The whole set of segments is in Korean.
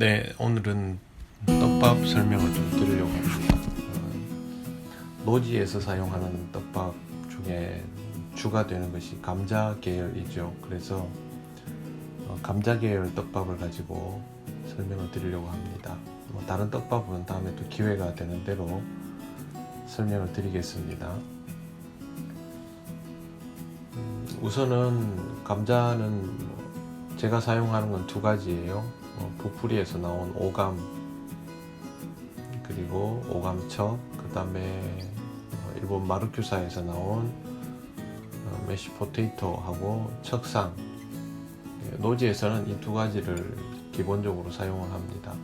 네, 오늘은 떡밥 설명을 좀 드리려고 합니다. 노지에서 사용하는 떡밥 중에 주가 되는 것이 감자 계열이죠. 그래서 감자 계열 떡밥을 가지고 설명을 드리려고 합니다. 다른 떡밥은 다음에 또 기회가 되는 대로 설명을 드리겠습니다. 우선은 감자는 제가 사용하는 건 두 가지예요. 부풀이에서 나온 오감, 그리고 오감척, 그 다음에 일본 마르큐사에서 나온 메쉬 포테이토하고 척상. 노지에서는 이 두 가지를 기본적으로 사용을 합니다.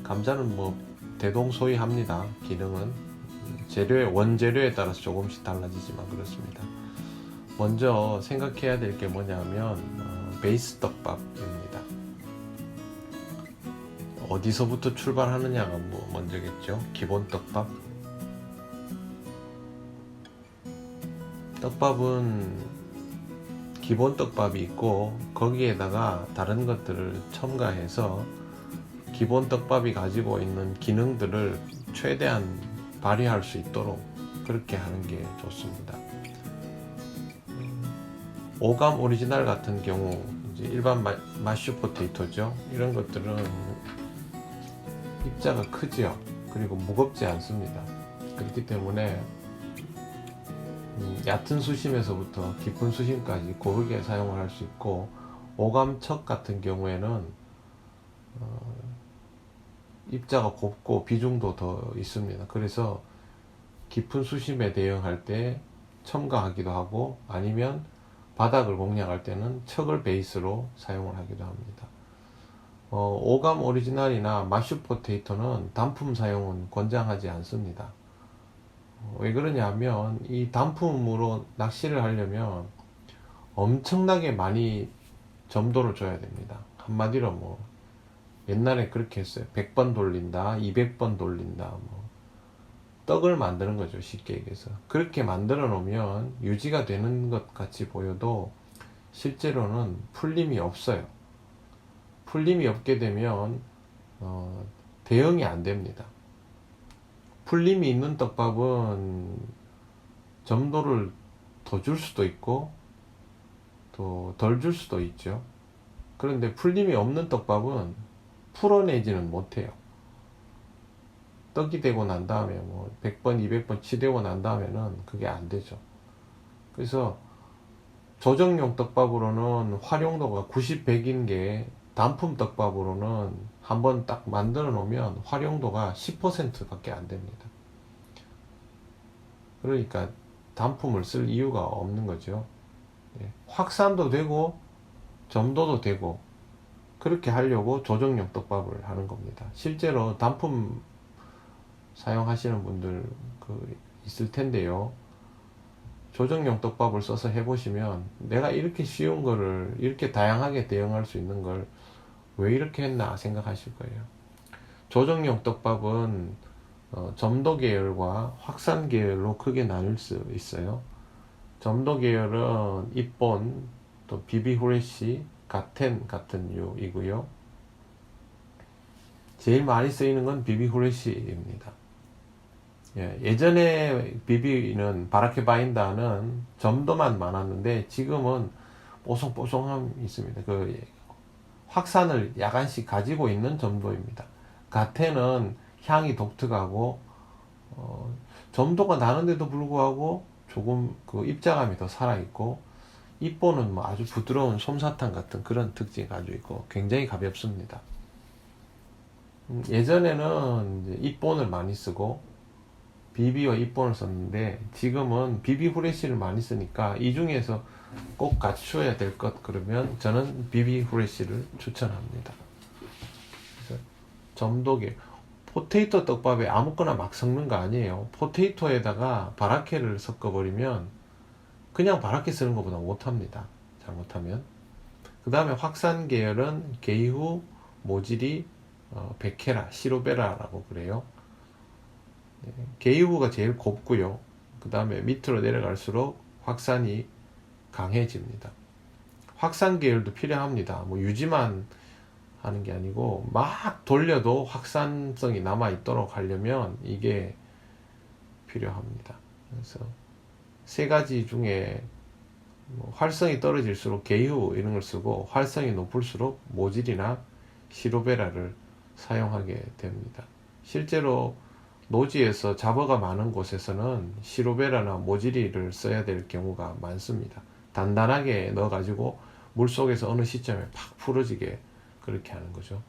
감자는 대동소이합니다. 기능은 원재료에 따라서 조금씩 달라지지만 그렇습니다. 먼저 생각해야 될 게 뭐냐면 베이스 떡밥입니다. 어디서부터 출발하느냐가 먼저겠죠. 기본 떡밥. 떡밥은 기본 떡밥이 있고 거기에다가 다른 것들을 첨가해서 기본 떡밥이 가지고 있는 기능들을 최대한 발휘할 수 있도록 그렇게 하는 게 좋습니다. 오감 오리지널 같은 경우 이제 일반 마슈 포테이토죠. 이런 것들은 입자가 크지요. 그리고 무겁지 않습니다. 그렇기 때문에 얕은 수심에서부터 깊은 수심까지 고르게 사용을 할 수 있고, 오감척 같은 경우에는 입자가 곱고 비중도 더 있습니다. 그래서 깊은 수심에 대응할 때 첨가하기도 하고, 아니면 바닥을 공략할 때는 척을 베이스로 사용을 하기도 합니다. 오감 오리지널이나 마슈 포테이토는 단품 사용은 권장하지 않습니다. 왜 그러냐 하면 이 단품으로 낚시를 하려면 엄청나게 많이 점도를 줘야 됩니다. 한마디로 옛날에 그렇게 했어요. 100번 돌린다, 200번 돌린다, 떡을 만드는 거죠. 쉽게 얘기해서. 그렇게 만들어 놓으면 유지가 되는 것 같이 보여도 실제로는 풀림이 없어요. 풀림이 없게 되면 대응이 안 됩니다. 풀림이 있는 떡밥은 점도를 더 줄 수도 있고 또 덜 줄 수도 있죠. 그런데 풀림이 없는 떡밥은 풀어내지는 못해요. 떡이 되고 난 다음에 100번, 200번 치대고 난 다음에는 그게 안 되죠. 그래서 조정용 떡밥으로는 활용도가 90, 100인 게 단품 떡밥으로는 한번 딱 만들어 놓으면 활용도가 10% 밖에 안 됩니다. 그러니까 단품을 쓸 이유가 없는 거죠. 확산도 되고 점도도 되고 그렇게 하려고 조정용 떡밥을 하는 겁니다. 실제로 단품 사용하시는 분들 있을 텐데요. 조정용 떡밥을 써서 해보시면 내가 이렇게 쉬운 거를 이렇게 다양하게 대응할 수 있는 걸 왜 이렇게 했나 생각하실 거예요. 조정용 떡밥은 점도 계열과 확산 계열로 크게 나눌 수 있어요. 점도 계열은 입본, 또 비비 후레쉬, 가텐 같은 류이고요. 제일 많이 쓰이는 건 비비 후레쉬입니다. 예전에 비비는 바라케 바인다는 점도만 많았는데 지금은 뽀송뽀송함이 있습니다. 확산을 약간씩 가지고 있는 점도입니다. 가텐은 향이 독특하고 점도가 나는데도 불구하고 조금 입자감이 더 살아있고, 입본은 아주 부드러운 솜사탕 같은 그런 특징이 가지고 있고 굉장히 가볍습니다. 예전에는 이제 입본을 많이 쓰고 비비와 입본을 썼는데 지금은 비비 후레쉬를 많이 쓰니까 이 중에서 꼭 갖춰야 될 것 그러면 저는 비비 후레쉬를 추천합니다. 그래서 점도계 포테이토 떡밥에 아무거나 막 섞는 거 아니에요. 포테이토에다가 바라케를 섞어버리면 그냥 바라케 쓰는 것보다 못합니다. 잘못하면. 그 다음에 확산 계열은 게이후, 모지리, 베케라, 시로베라라고 그래요. 게이후가 제일 곱고요. 그 다음에 밑으로 내려갈수록 확산이 강해집니다. 확산 계열도 필요합니다. 뭐 유지만 하는 게 아니고 막 돌려도 확산성이 남아 있도록 하려면 이게 필요합니다. 그래서 세 가지 중에 뭐 활성이 떨어질수록 계유 이런 걸 쓰고 활성이 높을수록 모질이나 시로베라를 사용하게 됩니다. 실제로 노지에서 잡어가 많은 곳에서는 시로베라나 모지리를 써야 될 경우가 많습니다. 단단하게 넣어가지고 물속에서 어느 시점에 팍 풀어지게 그렇게 하는 거죠.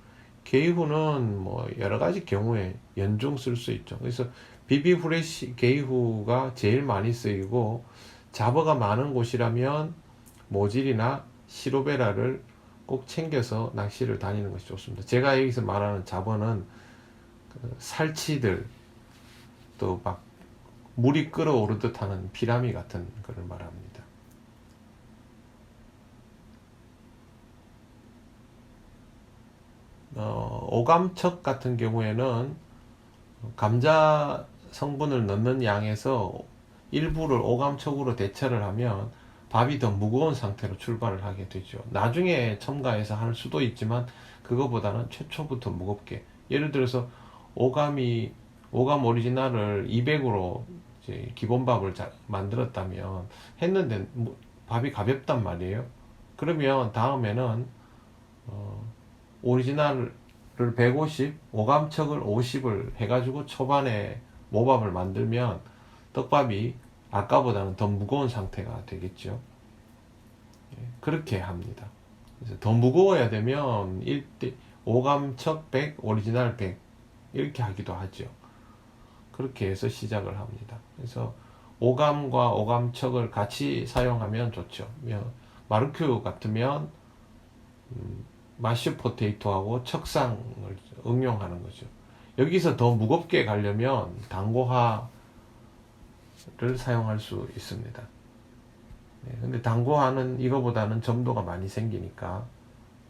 게이후는 뭐 여러 가지 경우에 연중 쓸 수 있죠. 그래서 비비 후레쉬 게이후가 제일 많이 쓰이고 잡어가 많은 곳이라면 모질이나 시로베라를 꼭 챙겨서 낚시를 다니는 것이 좋습니다. 제가 여기서 말하는 잡어는 그 살치들 또 막 물이 끓어오르듯 하는 피라미 같은 것을 말합니다. 오감척 같은 경우에는 감자 성분을 넣는 양에서 일부를 오감척으로 대처를 하면 밥이 더 무거운 상태로 출발을 하게 되죠. 나중에 첨가해서 할 수도 있지만 그거보다는 최초부터 무겁게, 예를 들어서 오감 오리지널을 200으로 이제 기본밥을 만들었다면 했는데 밥이 가볍단 말이에요. 그러면 다음에는 오리지널을 150, 오감척을 50을 해가지고 초반에 모밥을 만들면 떡밥이 아까보다는 더 무거운 상태가 되겠죠. 그렇게 합니다. 그래서 더 무거워야 되면 1대 오감척 100, 오리지널 100 이렇게 하기도 하죠. 그렇게 해서 시작을 합니다. 그래서 오감과 오감척을 같이 사용하면 좋죠. 마르큐 같으면 마쉬 포테이토하고 척상을 응용하는 거죠. 여기서 더 무겁게 가려면 당고하를 사용할 수 있습니다. 근데 당고하는 이거보다는 점도가 많이 생기니까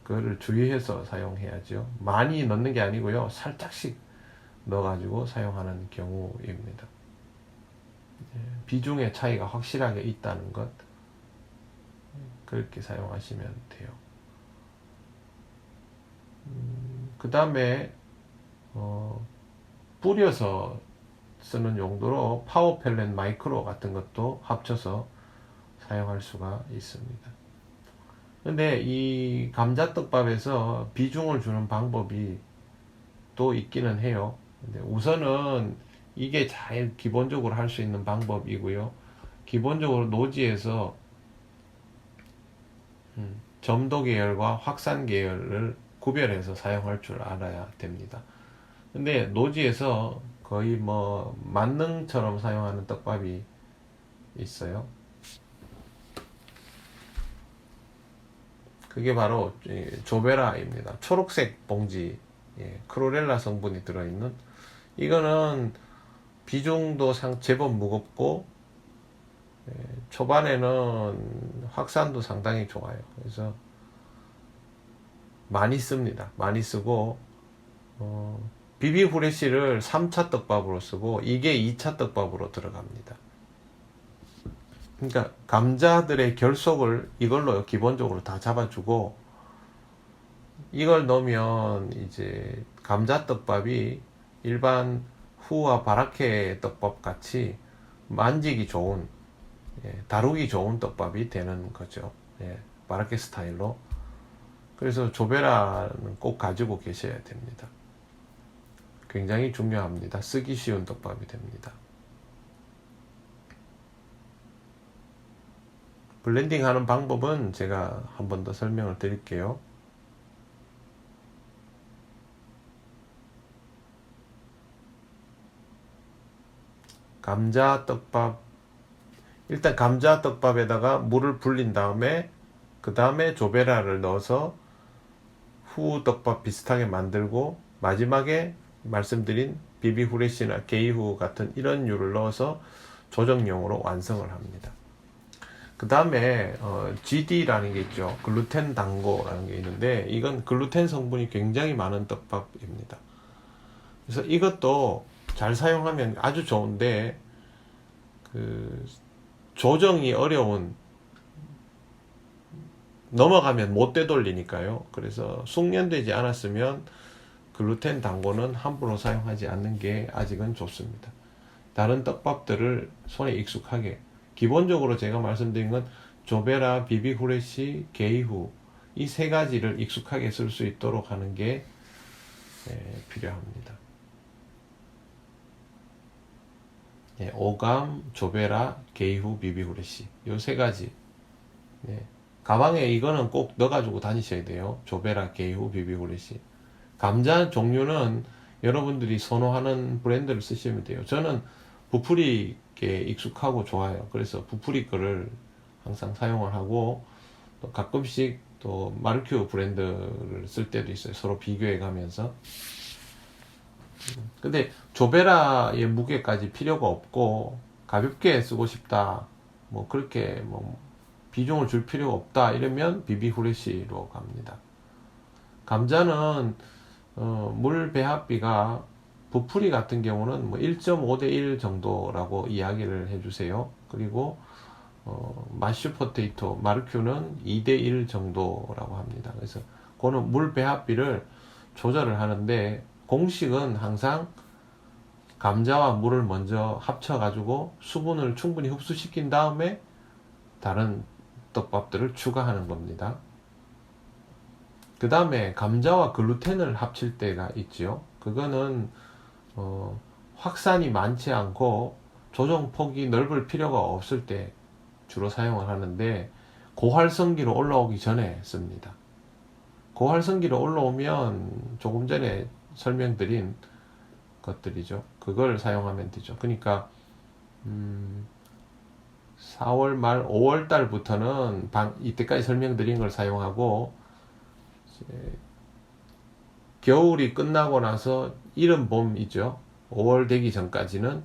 그거를 주의해서 사용해야죠. 많이 넣는 게 아니고요, 살짝씩 넣어가지고 사용하는 경우입니다. 비중의 차이가 확실하게 있다는 것, 그렇게 사용하시면 돼요. 그 다음에 뿌려서 쓰는 용도로 파워 펠렛 마이크로 같은 것도 합쳐서 사용할 수가 있습니다. 근데 이 감자떡밥에서 비중을 주는 방법이 또 있기는 해요. 근데 우선은 이게 제일 기본적으로 할 수 있는 방법이고요. 기본적으로 노지에서 점도 계열과 확산 계열을 구별해서 사용할 줄 알아야 됩니다. 근데 노지에서 거의 뭐 만능처럼 사용하는 떡밥이 있어요. 그게 바로 조베라입니다. 초록색 봉지, 크로렐라 성분이 들어있는, 이거는 비중도 제법 무겁고 초반에는 확산도 상당히 좋아요. 그래서 많이 씁니다. 많이 쓰고 비비 후레쉬를 3차 떡밥으로 쓰고 이게 2차 떡밥으로 들어갑니다. 그러니까 감자들의 결속을 이걸로 기본적으로 다 잡아주고, 이걸 넣으면 이제 감자 떡밥이 일반 후와 바라케 떡밥 같이 만지기 좋은, 다루기 좋은 떡밥이 되는 거죠. 바라케 스타일로. 그래서 조베라는 꼭 가지고 계셔야 됩니다. 굉장히 중요합니다. 쓰기 쉬운 떡밥이 됩니다. 블렌딩 하는 방법은 제가 한 번 더 설명을 드릴게요. 감자떡밥, 일단 감자떡밥에다가 물을 불린 다음에 그 다음에 조베라를 넣어서 후떡밥 비슷하게 만들고, 마지막에 말씀드린 비비 후레쉬나 게이후 같은 이런 류를 넣어서 조정용으로 완성을 합니다. 그 다음에 GD라는 게 있죠. 글루텐 당고라는 게 있는데, 이건 글루텐 성분이 굉장히 많은 떡밥입니다. 그래서 이것도 잘 사용하면 아주 좋은데, 그 조정이 어려운 넘어가면 못 되돌리니까요. 그래서 숙련되지 않았으면 글루텐 단고는 함부로 사용하지 않는 게 아직은 좋습니다. 다른 떡밥들을 손에 익숙하게, 기본적으로 제가 말씀드린 건 조베라, 비비 후레쉬, 게이후 이 세 가지를 익숙하게 쓸 수 있도록 하는 게 필요합니다. 오감, 조베라, 게이후, 비비 후레쉬 이 세 가지. 가방에 이거는 꼭 넣어가지고 다니셔야 돼요. 조베라, 게이후, 비비 후레쉬. 감자 종류는 여러분들이 선호하는 브랜드를 쓰시면 돼요. 저는 부풀이께 익숙하고 좋아요. 그래서 부풀이 거를 항상 사용을 하고, 또 가끔씩 또 마르큐 브랜드를 쓸 때도 있어요. 서로 비교해 가면서. 근데 조베라의 무게까지 필요가 없고 가볍게 쓰고 싶다, 뭐 그렇게 뭐 비중을 줄 필요가 없다 이러면 비비 후레쉬로 갑니다. 감자는 물 배합비가 부풀이 같은 경우는 뭐 1.5대 1 정도라고 이야기를 해주세요. 그리고 마쉬 포테이토, 마르큐는 2대 1 정도라고 합니다. 그래서 그거는 물 배합비를 조절을 하는데, 공식은 항상 감자와 물을 먼저 합쳐가지고 수분을 충분히 흡수시킨 다음에 다른 떡밥들을 추가하는 겁니다. 그 다음에 감자와 글루텐을 합칠 때가 있죠. 그거는 확산이 많지 않고 조정 폭이 넓을 필요가 없을 때 주로 사용을 하는데, 고활성기로 올라오기 전에 씁니다. 고활성기로 올라오면 조금 전에 설명드린 것들이죠. 그걸 사용하면 되죠. 그러니까 4월 말 5월 달부터는 이때까지 설명드린 걸 사용하고, 겨울이 끝나고 나서 이른 봄이죠. 5월 되기 전까지는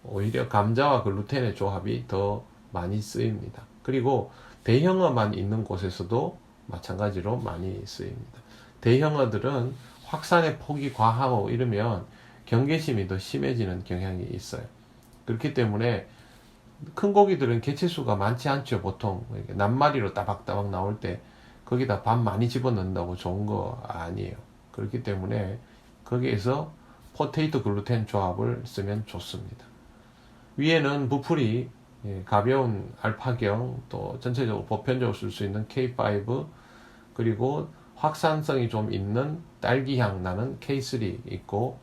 오히려 감자와 글루텐의 조합이 더 많이 쓰입니다. 그리고 대형어만 있는 곳에서도 마찬가지로 많이 쓰입니다. 대형어들은 확산의 폭이 과하고 이러면 경계심이 더 심해지는 경향이 있어요. 그렇기 때문에 큰 고기들은 개체수가 많지 않죠. 보통 낱마리로 따박따박 나올 때 거기다 밥 많이 집어넣는다고 좋은 거 아니에요. 그렇기 때문에 거기에서 포테이토 글루텐 조합을 쓰면 좋습니다. 위에는 부풀이, 가벼운 알파경, 또 전체적으로 보편적으로 쓸 수 있는 K5, 그리고 확산성이 좀 있는 딸기향 나는 K3 있고,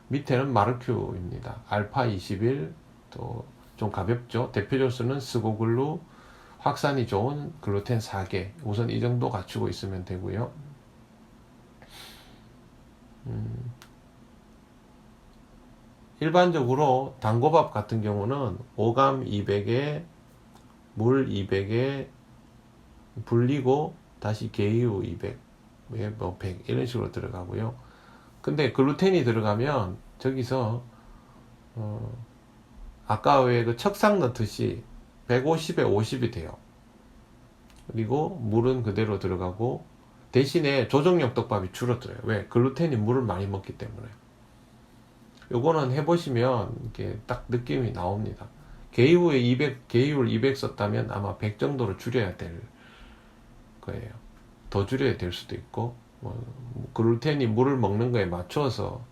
밑에는 마르큐입니다. 알파 21, 또 좀 가볍죠. 대표적으로 쓰는 스고글루, 확산이 좋은 글루텐 4개. 우선 이 정도 갖추고 있으면 되고요. 일반적으로 단고밥 같은 경우는 오감 200에 물 200에 불리고 다시 게이우 200, 뭐 100 이런 식으로 들어가고요. 근데 글루텐이 들어가면 저기서 아까 왜 그 척상 넣듯이 150에 50이 돼요. 그리고 물은 그대로 들어가고, 대신에 조정용 떡밥이 줄어들어요. 왜? 글루텐이 물을 많이 먹기 때문에. 요거는 해보시면 이렇게 딱 느낌이 나옵니다. 게이후에 200, 게이후를 200 썼다면 아마 100 정도로 줄여야 될 거예요. 더 줄여야 될 수도 있고, 글루텐이 물을 먹는 거에 맞춰서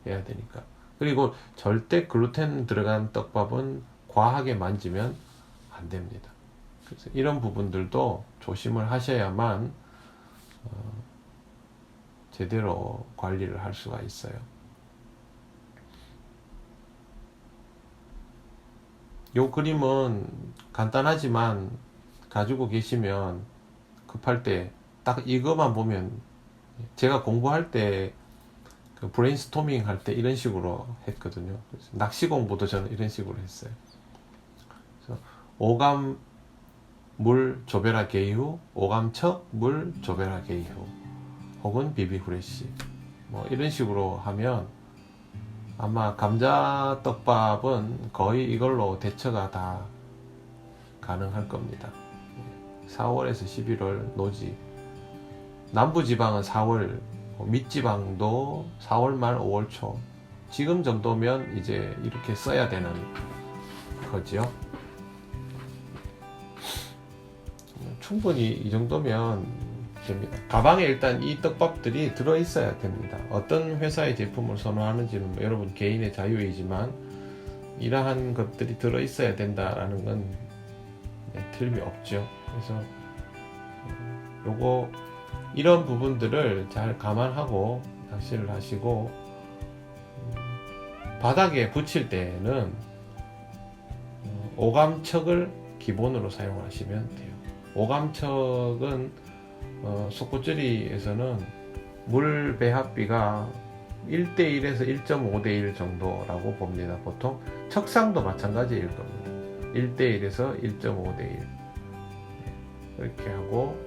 해야 되니까. 그리고 절대 글루텐 들어간 떡밥은 과하게 만지면 안 됩니다. 그래서 이런 부분들도 조심을 하셔야만 제대로 관리를 할 수가 있어요. 요 그림은 간단하지만 가지고 계시면 급할 때 딱 이거만 보면, 제가 공부할 때 그 브레인스토밍 할 때 이런 식으로 했거든요. 그래서 낚시 공부도 저는 이런 식으로 했어요. 그래서 오감 물 조베라 게이후, 오감척 물 조베라 게이후, 혹은 비비 후레쉬, 뭐 이런 식으로 하면 아마 감자 떡밥은 거의 이걸로 대처가 다 가능할 겁니다. 4월에서 11월 노지, 남부지방은 4월, 밑지방도 4월 말 5월 초, 지금 정도면 이제 이렇게 써야 되는 거죠. 충분히 이 정도면 됩니다. 가방에 일단 이 떡밥들이 들어있어야 됩니다. 어떤 회사의 제품을 선호하는지는 뭐 여러분 개인의 자유이지만 이러한 것들이 들어있어야 된다라는 건 틀림이 없죠. 그래서 요거 이런 부분들을 잘 감안하고 낚시를 하시고 바닥에 붙일 때는 오감척을 기본으로 사용하시면 돼요. 오감척은 속고쩌리에서는 물 배합비가 1대1에서 1.5대1 정도라고 봅니다. 보통 척상도 마찬가지일 겁니다. 1대1에서 1.5대1 이렇게 하고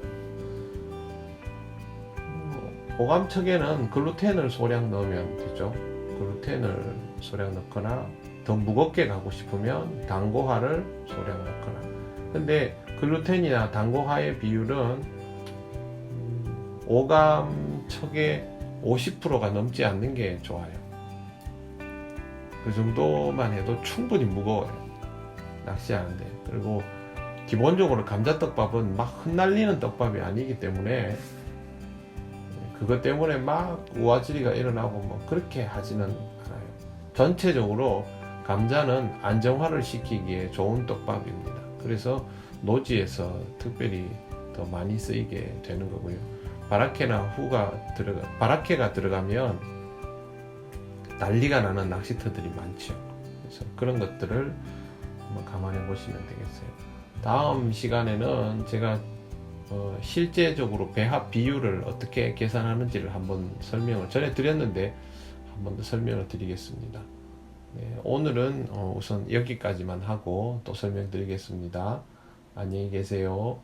오감척에는 글루텐을 소량 넣으면 되죠. 글루텐을 소량 넣거나 더 무겁게 가고 싶으면 당고화를 소량 넣거나. 근데 글루텐이나 당고화의 비율은 오감척의 50%가 넘지 않는 게 좋아요. 그 정도만 해도 충분히 무거워요. 낚시하는데. 그리고 기본적으로 감자떡밥은 막 흩날리는 떡밥이 아니기 때문에 그것 때문에 막 우아지리가 일어나고 뭐 그렇게 하지는 않아요. 전체적으로 감자는 안정화를 시키기에 좋은 떡밥입니다. 그래서 노지에서 특별히 더 많이 쓰이게 되는 거고요. 바라케나 바라케가 들어가면 난리가 나는 낚시터들이 많죠. 그래서 그런 것들을 한번 감안해 보시면 되겠어요. 다음 시간에는 제가 실제적으로 배합 비율을 어떻게 계산하는지를 한번 설명을 전에 드렸는데 한 번 더 설명을 드리겠습니다. 네, 오늘은 우선 여기까지만 하고 또 설명드리겠습니다. 안녕히 계세요.